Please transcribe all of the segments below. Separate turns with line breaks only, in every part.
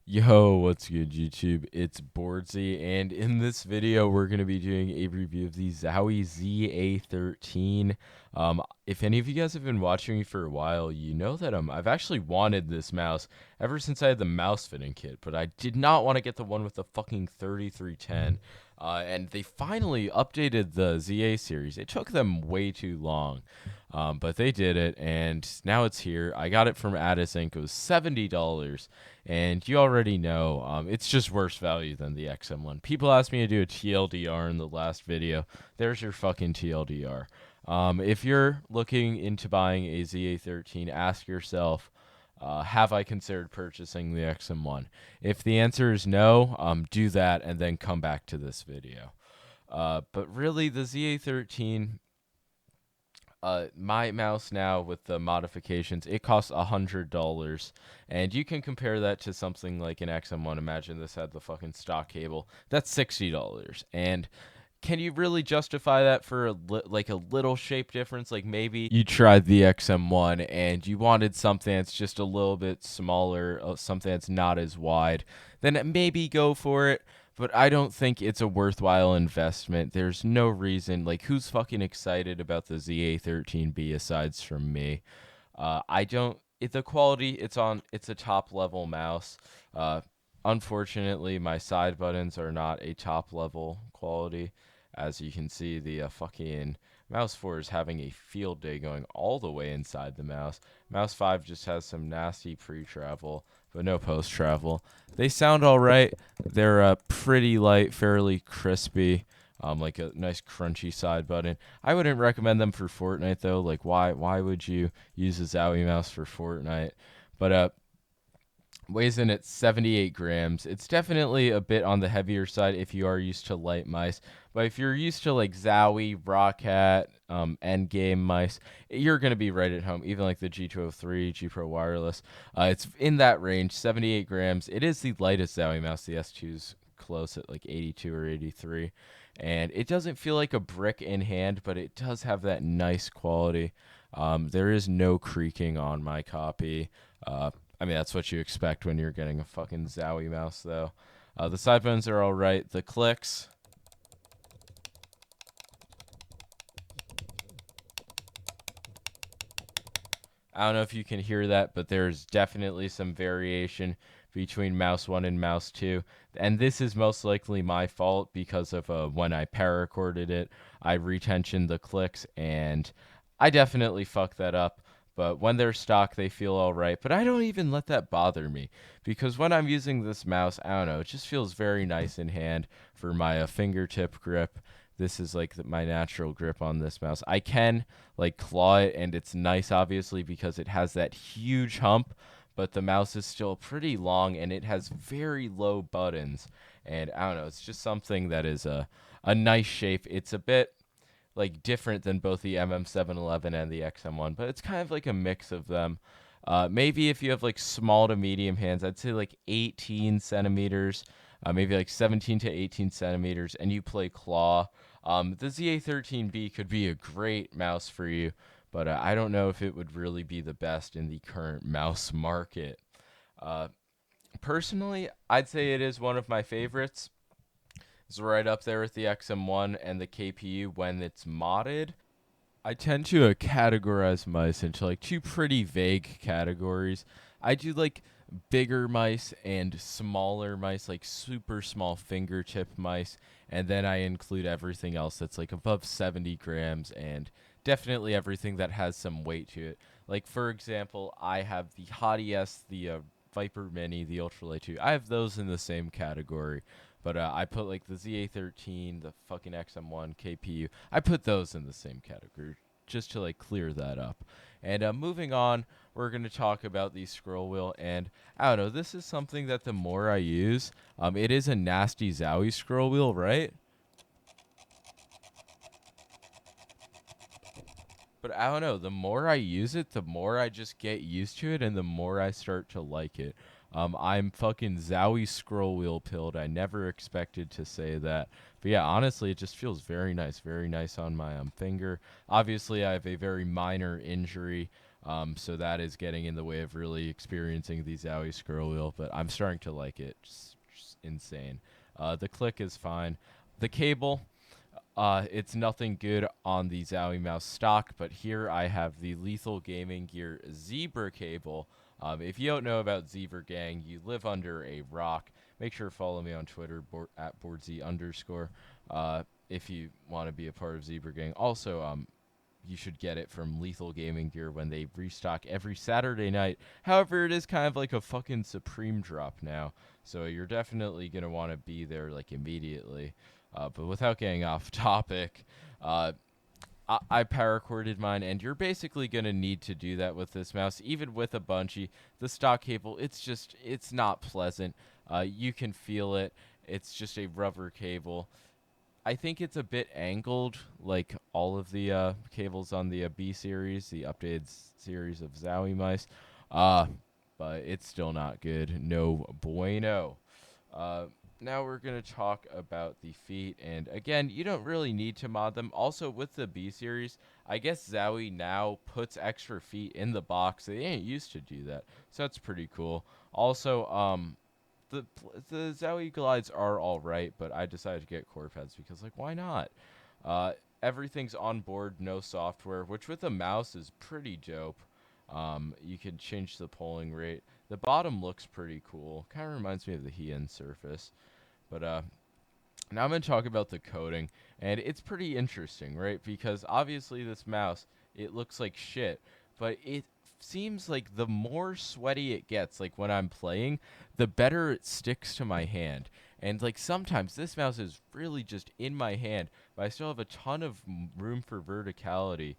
Yo, what's good, YouTube? It's Boardsy, and in this video, we're going to be doing a review of the Zowie ZA13. If any of you guys have been watching me for a while, you know that I've actually wanted this mouse ever since I had the mouse fitting kit, but I did not want to get the one with the fucking 3310. And they finally updated the ZA series. It took them way too long, but they did it, and now it's here. I got it from Addis Inc. It was $70. And you already know, it's just worse value than the XM1. People asked me to do a TLDR in the last video. There's your fucking TLDR. If you're looking into buying a ZA13, ask yourself, have I considered purchasing the XM1? If the answer is no, do that and then come back to this video. But really, the ZA13, my mouse now with the modifications, it costs $100, and you can compare that to something like an XM1. Imagine this had the fucking stock cable. That's $60, and can you really justify that for like a little shape difference? Like maybe you tried the XM1 and you wanted something that's just a little bit smaller, something that's not as wide, then maybe go for it. But I don't think it's a worthwhile investment. There's no reason. Like, who's fucking excited about the ZA13-B aside from me? I don't. The quality, it's a top level mouse. Unfortunately, my side buttons are not a top level quality. As you can see, the fucking mouse 4 is having a field day going all the way inside the mouse. Mouse 5 just has some nasty pre-travel, but no post-travel. They sound all right. They're pretty light, fairly crispy, like a nice crunchy side button. I wouldn't recommend them for Fortnite though. Like, why would you use a Zowie mouse for Fortnite? But weighs in at 78 grams. It's definitely a bit on the heavier side if you are used to light mice. But if you're used to like Zowie, Rockhat, Endgame mice, you're going to be right at home. Even like the G203, G Pro Wireless. It's in that range, 78 grams. It is the lightest Zowie mouse. The S2's close at like 82 or 83. And it doesn't feel like a brick in hand, but it does have that nice quality. There is no creaking on my copy. I mean, that's what you expect when you're getting a fucking Zowie mouse, though. The side buttons are all right. The clicks, I don't know if you can hear that, but there's definitely some variation between mouse 1 and mouse 2. And this is most likely my fault because of when I paracorded it, I retensioned the clicks, and I definitely fucked that up. But when they're stock, they feel all right. But I don't even let that bother me because when I'm using this mouse, I don't know, it just feels very nice in hand for my fingertip grip. This is like my natural grip on this mouse. I can like claw it, and it's nice, obviously, because it has that huge hump, but the mouse is still pretty long and it has very low buttons. And I don't know, it's just something that is a nice shape. It's a bit like different than both the MM711 and the XM1, but it's kind of like a mix of them. Maybe if you have like small to medium hands, I'd say like 18 centimeters, maybe like 17 to 18 centimeters, and you play claw. The ZA13-B could be a great mouse for you, but I don't know if it would really be the best in the current mouse market. Uh, Personally, I'd say it is one of my favorites. It's right up there with the XM1 and the KPU when it's modded. I tend to categorize mice into like two pretty vague categories. I do like bigger mice and smaller mice, like super small fingertip mice, and then I include everything else that's like above 70 grams and definitely everything that has some weight to it. Like, for example, I have the Hottie S, the Viper Mini, the Ultralight 2. I have those in the same category. But I put like the ZA13, the fucking XM1, KPU. I put those in the same category just to like clear that up. And moving on, we're going to talk about the scroll wheel. And I don't know, this is something that the more I use, it is a nasty Zowie scroll wheel, right? But I don't know, the more I use it, the more I just get used to it and the more I start to like it. I'm fucking Zowie scroll wheel pilled. I never expected to say that. But yeah, honestly, it just feels very nice on my finger. Obviously, I have a very minor injury. So that is getting in the way of really experiencing the Zowie scroll wheel, but I'm starting to like it. Just insane. The click is fine. The cable, it's nothing good on the Zowie mouse stock, but here I have the Lethal Gaming Gear Zebra cable. If you don't know about Zebra Gang, you live under a rock. Make sure to follow me on Twitter, at @boardz_. If you want to be a part of Zebra Gang. Also, you should get it from Lethal Gaming Gear when they restock every Saturday night. However, it is kind of like a fucking Supreme drop now, so you're definitely going to want to be there like immediately. But without getting off topic, I paracorded mine, and you're basically going to need to do that with this mouse. Even with a bungee, the stock cable, it's not pleasant. You can feel it. It's just a rubber cable. I think it's a bit angled, like all of the cables on the B series, the updated series of Zowie mice. Uh, but it's still not good. No bueno. Uh, Now we're going to talk about the feet. And again, you don't really need to mod them. Also, with the B series, I guess Zowie now puts extra feet in the box. They ain't used to do that. So that's pretty cool. Also, the Zowie glides are all right, but I decided to get core pads because, like, why not? Everything's on board, no software, which with a mouse is pretty dope. You can change the polling rate. The bottom looks pretty cool. Kind of reminds me of the Heian surface. But now I'm going to talk about the coding, and it's pretty interesting, right? Because obviously this mouse, it looks like shit, but it seems like the more sweaty it gets, like when I'm playing, the better it sticks to my hand. And like sometimes this mouse is really just in my hand, but I still have a ton of room for verticality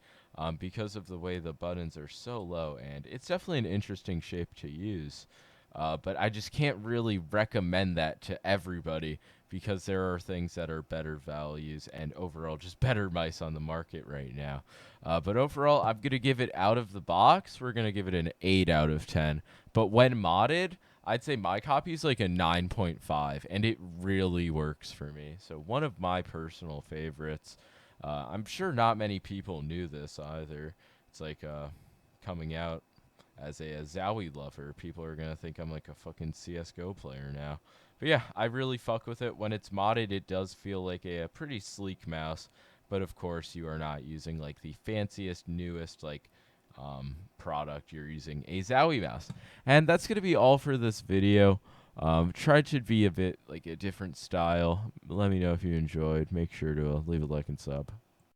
because of the way the buttons are so low, and it's definitely an interesting shape to use. But I just can't really recommend that to everybody because there are things that are better values and overall just better mice on the market right now. But overall, I'm going to give it out of the box. We're going to give it an 8 out of 10. But when modded, I'd say my copy is like a 9.5, and it really works for me. So one of my personal favorites. I'm sure not many people knew this either. It's like coming out as a Zowie lover. People are gonna think I'm like a fucking CS:GO player now. But yeah, I really fuck with it. When it's modded, it does feel like a pretty sleek mouse. But of course, you are not using like the fanciest, newest like product. You're using a Zowie mouse, and that's gonna be all for this video. Tried to be a bit like a different style. Let me know if you enjoyed. Make sure to leave a like and sub.